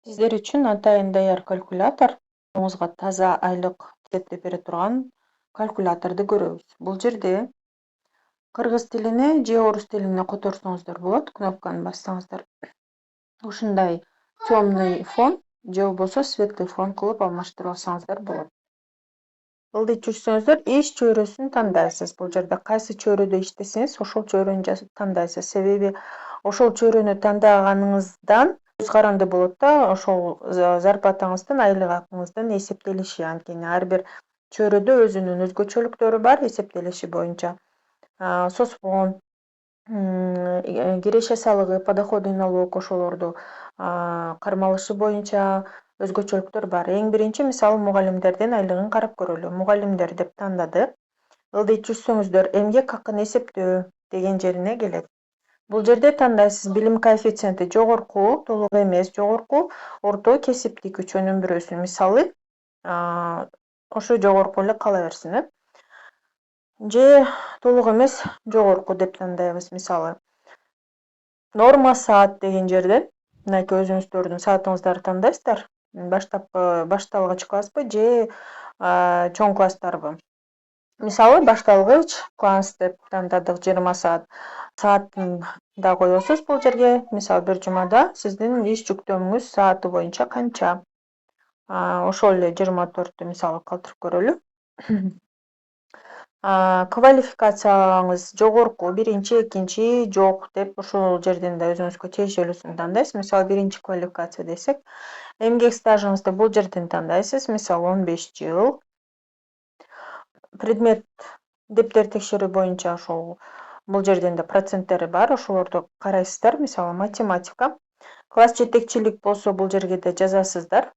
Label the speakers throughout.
Speaker 1: Сиздер үчүн атайын даяр калькулятор, өзүңүзгө таза айлык эсептеп бере турган калькуляторду көрөбүз. Бул жерде кыргыз тилине же орус тилине которсоңуздар болот, кнопканы бассаңыздар. Ушундай темный фон же болбосо светлый фон кылып алмаштырып алсаңыздар болот. Ылдый чечсөңүздөр иш чөйрөсүн тандайсыз. Бул жерде кайсы чөйрөдө иштесеңиз, ошол чөйрөнү тандайсыз. Себеби ошол чөйрөнү тандаганыңыздан көз каранды болот да, ошол зарплатаңыздын, айлык акыңыздын эсептелиши. Анткени ар бир чөйрөдө өзүнүн өзгөчөлүктөрү бар эсептелиши боюнча. Соцфон, киреше салыгы, подоходный налог ошолорду кармалышы боюнча өзгөчөлүктөр бар. Эң биринчи мисалы мугалимдердин айлыгын карап көрөлү. Мугалимдер деп тандадык. Ылдый чечсөңүздөр эмгек акын эсептөө деген жерине келет. Бул жерде тандайсыз билим коэффициенти жогорку, толук эмес, жогорку, орто, кесиптик үчөөнүн бирөөсү. Мисалы, ошо жогорку эле кала берсин, же толук эмес, жогорку деп тандайбыз. Мисалы, норма саат деген жерден мынакей өзүңүздөрдүн саатыңыздарды тандайсыздар. Башталгыч класспы же чоң класстарбы? Мисалы, башталгыч класс деп тандадык 20 саат. Саатын да коесуз бул жерге. Мисалы, бир жумада сиздин иш жүктөмүңүз сааты боюнча канча? Ошол эле 24-тү мисалы калтырып көрөлү. Квалификацияңыз жогорку, биринчи, экинчи, жок деп ошол жерден да өзүңүзгө тиешелүүсүн тандайсыз. Мисалы, биринчи квалификация десек, эмгек стажыңызды бул жерден тандайсыз. Мисалы, 15 жыл. Предмет дептер текшерүү боюнча ошол бул жерден да проценттери бар, ошолорду карайсыздар. Мисалы, математика. Класс жетекчилик болсо бул жерге да жазасыздар.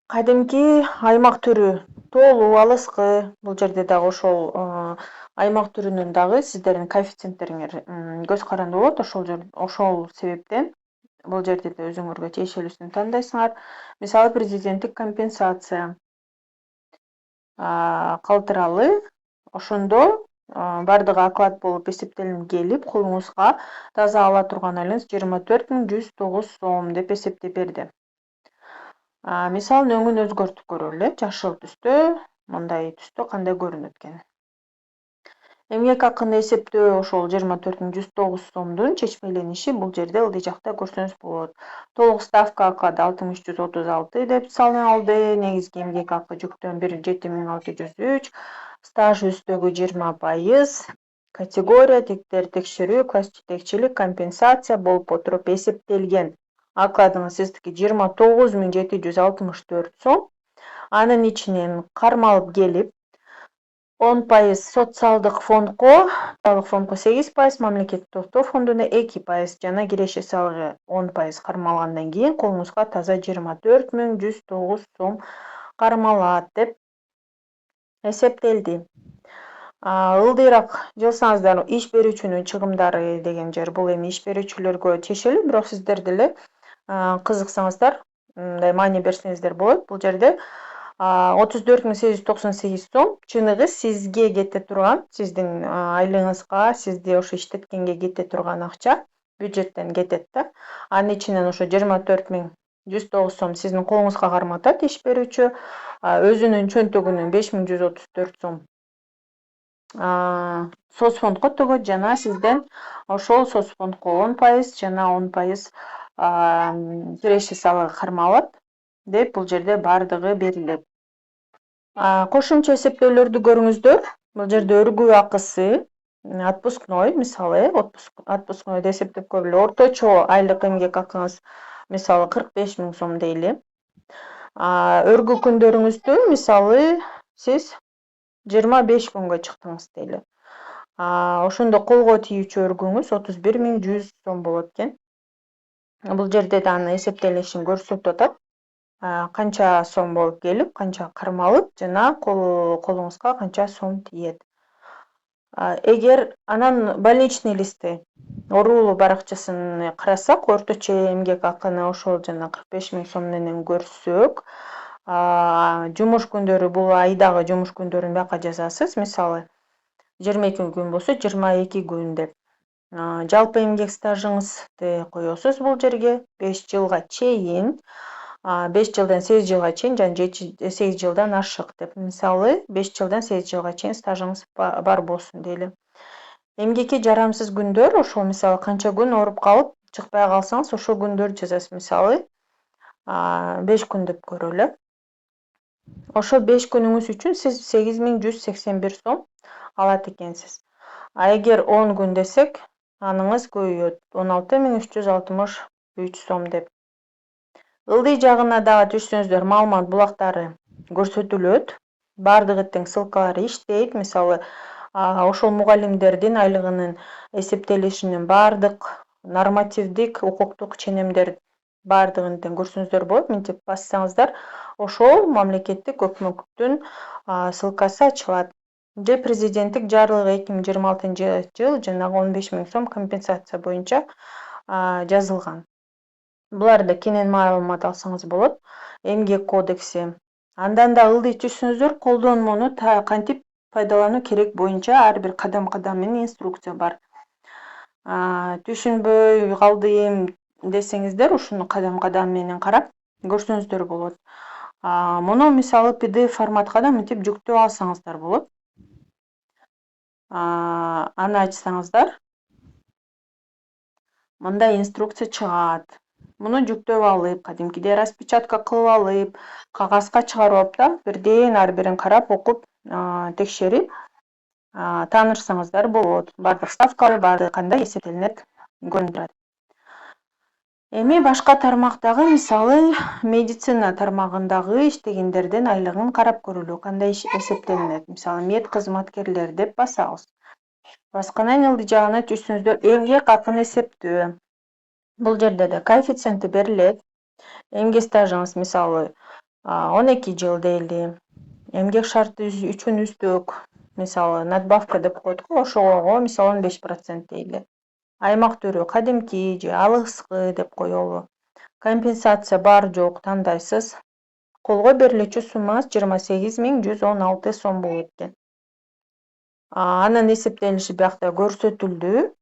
Speaker 1: Кадимки аймак түрү тоолуу, алыскы, бул жерде дагы ошол аймак түрүнүн дагы сиздердин коэффициенттериңер көз каранды болот. Ошол себептен бул жерде да өзүңөргө тиешелүүсүн тандайсыңар. Мисалы, президенттик компенсация калтыралы, ошондо бардыгы оклад болуп эсептелинип келип, колуңузга таза ала турган айлыгыңыз 24.109 сом деп эсептеп берди. Мисалы, өңүн өзгөртүп көрөлү. Жашыл түстө, мындай түстө кандай көрүнөт экен. Эмгек акыны эсептөө ошол 24.109 сомдун чечмелениши бул жерде ылдый жакта көрсөңүз болот. Толук ставка оклады 6336 деп салыналды. Негизги эмгек акы жүктөм 7603, стаж үстөгү 20%, категория тектер текшерүү, класс жетекчилик, компенсация болуп отуруп эсептелген окладыңыз сиздики 29.764 сом. Анын ичинен кармалып келип 10% социалдык фондго, 8%, мамлекеттик токтоо фондуна 2% жана киреше салыгы 10% кармалгандан кийин колуңузга таза 24.109 сом кармалат деп эсептелди. Ылдыйраак жылсаңыздар, иш берүүчүнүн чыгымдары деген жер, бул эми иш берүүчүлөргө тиешелүү, бирок сиздер деле кызыксаңыздар, мындай маани берсеңиздер болот. Бул жерде 34.898 сом чыныгы сизге кете турган, сиздин айлыгыңызга, сизди ошо иштеткенге кете турган акча бюджеттен кетет да. Анын ичинен ошо 24.109 сом сиздин колуңузга карматат иш берүүчү, өзүнүн чөнтөгүнөн 5.134 сом соцфондго төгөт жана сизден ошол соцфондго 10% жана 10% киреше салыгы кармалат деп бул жерде бардыгы берилет. Кошумча эсептөөлөрдү көрүңүздөр. Бул жерде өргүү акысы, отпускной, мисалы, отпускнойду эсептеп көрөлү. Орточо айлык эмгек акыңыз мисалы 45.000 сом дейли. Өргүү күндөрүңүздү мисалы сиз 25 күнгө чыктыңыз дейли. Ошондо колго тийүүчү өргүүңүз 31.100 сом болот экен. Бул жерде да анын эсептелишин көрсөтүп атат. Канча сом болуп келип, канча кармалып жана колуңузга канча сом тиет. Эгер анан больничный листы оорулуу баракчасын карасак, орточо эмгек акыны ошол жана 45.000 сом менен көрсөк, жумуш күндөрү, бул айдагы жумуш күндөрүн бияка жазасыз. Мисалы, 22 күн болсо 22 күн деп. Жалпы эмгек стажыңызды коесуз бул жерге 5 жылга чейин, 5 жылдан 8 жылга чейин жана 8 жылдан ашык деп. Мисалы 5 жылдан 8 жылга чейин стажыңыз бар болсун дейли. Эмгекке жарамсыз күндөр ошол мисалы канча күн ооруп калып чыкпай калсаңыз ошол күндөрдү жазасыз. Мисалы 5 күн деп көрөлү. Ошол 5 күнүңүз үчүн сиз 8181 сом алат экенсиз. Эгер 10 күн десек, аныңыз көбөйөт 16363 сом деп. Ылдый жагына дагы түшсөңүздөр маалымат булактары көрсөтүлөт. Бардыгы тең ссылкалары иштейт. Мисалы, ошол мугалимдердин айлыгынын эсептелишинин бардык нормативдик, укуктук ченемдер бардыгын тең көрсөңүздөр болот. Мынтип бассаңыздар, ошол мамлекеттик өкмөттүн ссылкасы ачылат. Же президенттик жарлыгы 2026-жыл жанагы 15 000 сом компенсация боюнча жазылган. Буларда кенен маалымат алсаңыз болот. Эмгек кодекси. Андан да ылдый түшсөңүздөр, колдонмону кантип пайдалануу керек боюнча ар бир кадам менен инструкция бар. Түшүнбөй калдым десеңиздер, ушуну кадам менен карап көрсөңүздөр болот. Муну мисалы PDF форматка да мынтип жүктөп алсаңыздар болот. Аны ачсаңыздар, мындай инструкция чыгат. Муну жүктөп алып, кадимкидей распечатка кылып алып, кагазга чыгарып алып да, бирден ар бирин карап, окуп, текшерип, таанышсаңыздар болот. Бардык ставкалар, бардыгы кандай эсептелинет көрүнүп турат. Эми башка тармактагы, мисалы, медицина тармагындагы иштегендердин айлыгын карап көрөлү, кандай эсептелинет. Мисалы, мед кызматкерлер деп басабыз. Баскандан ылдый жагына түшсөңүздөр, эмгек акын эсептөө. Бул жерде да коэффициенти берилет. Эмгек стажыңыз мисалы 12 жыл дейли. Эмгек шарты үчүн үстөк, мисалы надбавка деп коет го, ошого мисалы 15% дейли. Аймак түрү кадимки же алыскы деп коелу. Компенсация бар жок тандайсыз. Колго берилүүчү суммаңыз 28116 сом болот экен. Анын эсептелиши биякта көрсөтүлдү.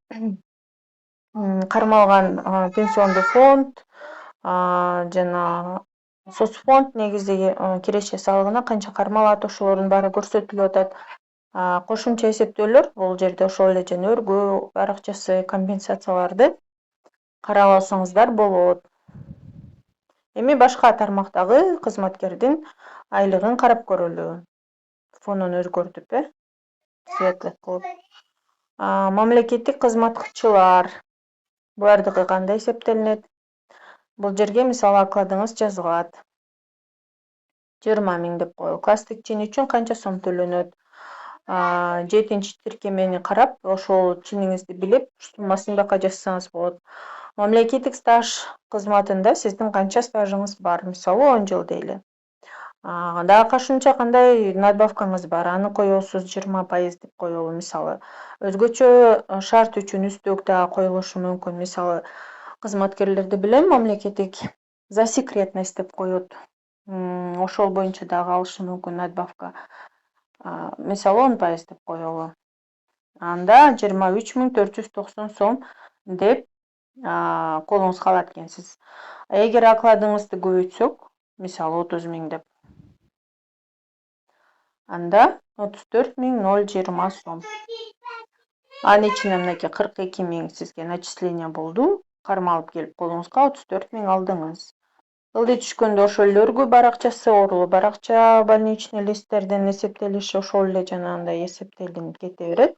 Speaker 1: Кармалган пенсиондук фонд жана соцфонд негизи киреше салыгына канча кармалат, ошолордун баары көрсөтүлүп атат. Кошумча эсептөөлөр бул жерде ошол эле жана өргө баракчасы компенсацияларды карап алсаңыздар болот. Эми башка тармактагы кызматкердин айлыгын карап көрөлү. Фонун өзгөртүп, светлый кылып. Мамлекеттик кызматчылар булардыкы кандай эсептелинет? Бул жерге мисалы окладыңыз жазылат. 20 000 деп коелу. Класстык чин үчүн канча сом төлөнөт? 7-чи тиркемени карап, ошол чиниңизди билип, суммасын бака жазсаңыз болот. Мамлекеттик стаж кызматында сиздин канча стажыңыз бар? Мисалы 10 жыл дейли. Дагы кошумча кандай надбавкаңыз бар? Аны коесуз 20% деп коелу мисалы. Өзгөчө шарт үчүн үстөк дагы коюлушу мүмкүн. Мисалы, кызматкерлерди билем, мамлекеттик засекретность деп коет. Ошол боюнча дагы алышы мүмкүн надбавка. Мисалы 10% деп коелу. Анда 23490 сом деп колуңузга калат экенсиз. Эгер окладыңызды көбөйтсөк, мисалы 30 000 деп, анда 34020 сом. Анын ичинен мынакей 42 000 сизге начисление болду. Кармалып келип колуңузга 34 000 алдыңыз. Ылдый түшкөндө ошол эле өргүү баракчасы, оорулуу баракча, больничный листтердин эсептелиши ошол эле жанагындай эсептелинип кете берет.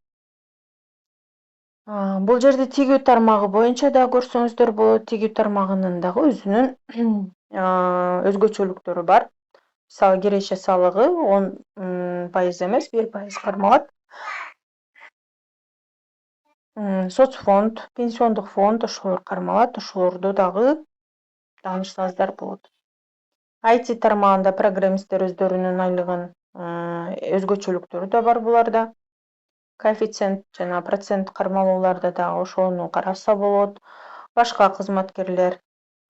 Speaker 1: Бул жерде тигүү тармагы боюнча да көрсөңүздөр болот. Тигүү тармагынын дагы өзүнүн өзгөчөлүктөрү бар. Мисалы, киреше салыгы 10% эмес, 1% кармалат. Соцфонд, пенсиондук фонд ошолор кармалат, ошолорду дагы таанышсаңыздар болот. IT тармагында программисттер өздөрүнүн айлыгын өзгөчөлүктөрү да бар буларда. Коэффициент жана процент кармалууларда дагы ошону караса болот. Башка кызматкерлер,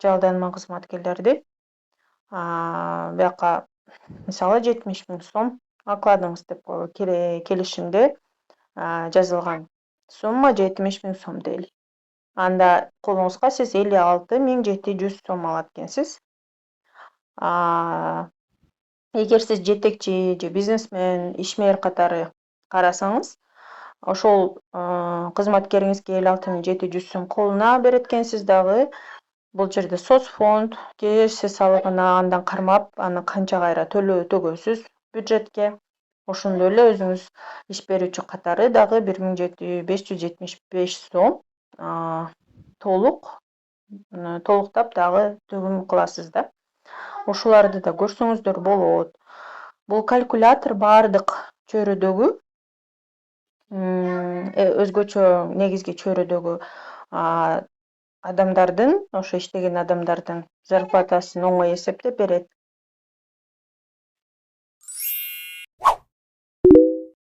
Speaker 1: жалданма кызматкерлерди бияка мисалы 70 000 сом окладыңыз деп келишимде жазылган. сумма 70.000 сом дейли. Анда колуңузга сиз 56.700 сом алат экенсиз. Эгер сиз жетекчи же бизнесмен, ишмер катары карасаңыз, ошол кызматкериңизге 56.700 сом колуна берет экенсиз дагы. Бул жерде соцфонд, киреше салыгына андан кармап, аны канча кайра төгөсүз бюджетке. Ошондой эле өзүңүз иш берүүчү катары дагы 1.575 сом толуктап дагы төгүм кыласыз да. Ошолорду да көрсөңүздөр болот. Бул калькулятор баардык чөйрөдөгү өзгөчө негизги чөйрөдөгү адамдардын, ошо иштеген адамдардын зарплатасын оңой эсептеп берет.